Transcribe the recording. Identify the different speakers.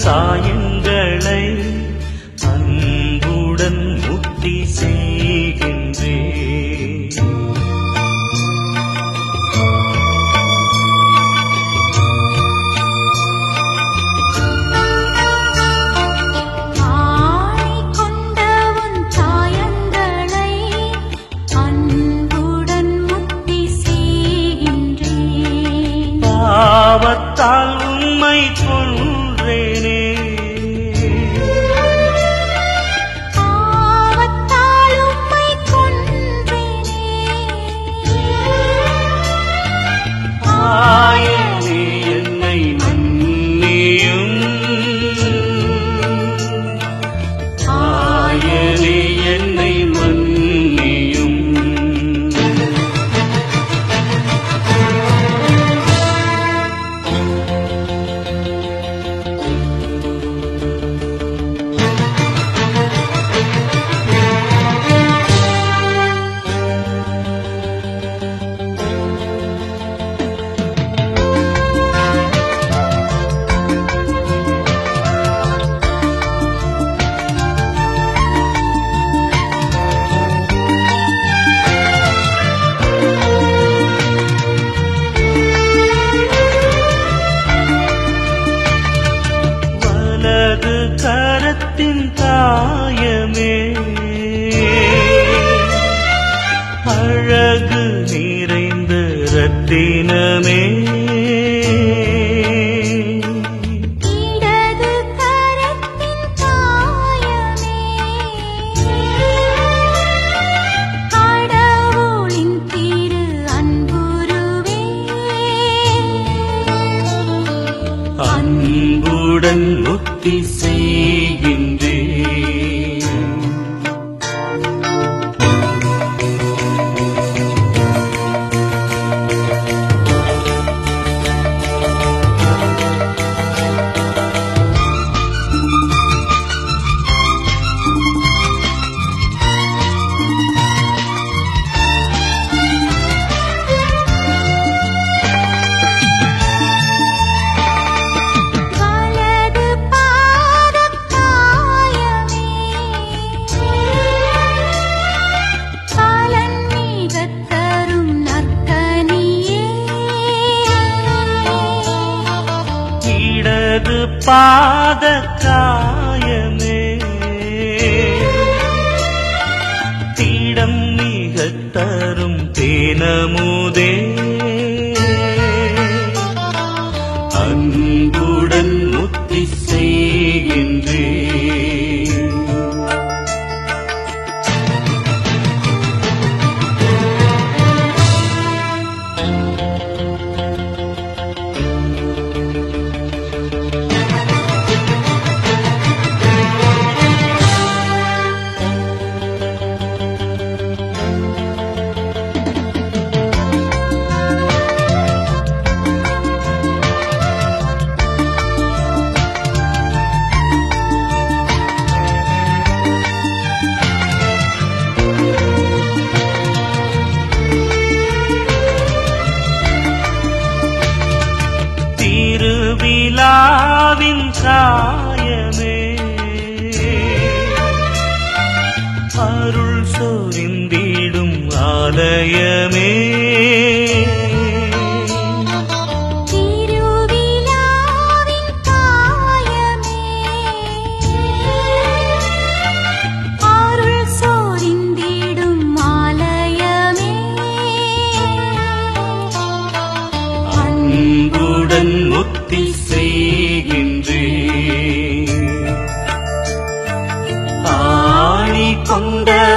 Speaker 1: காயங்களை அன்புடன் முக்தி செய்கின்றே. பாவத்தால் உம்மை கொன்றேனே,
Speaker 2: பாவத்தால் உம்மை கொன்றேனே.
Speaker 1: ஆயனே என்னை மன்னியும், ஆயனே என்னை மன்னியும். கரத்தின் காயமே, அழகு நிறைந்த ரத்தினமே,
Speaker 2: இடது கரத்தின் காயமே, கடவுளின் திரு அன்புருவே.
Speaker 1: அன்புடன் முக்தி செய்கின்றே. இடது பாத காயமே, தீடம் மிகத் தரும் தேனமுதே, அன்புடன் முக்தி செய்கின்றே. திருவிழாவின் சாயமே, அருள் சொரிந்திடும் ஆலயமே,
Speaker 2: திருவிழாவின் காயமே, அருள் சொரிந்திடும் ஆலயமே.
Speaker 1: அன்புடன் முக்தி செய்கின்றே. ஆணி கொண்ட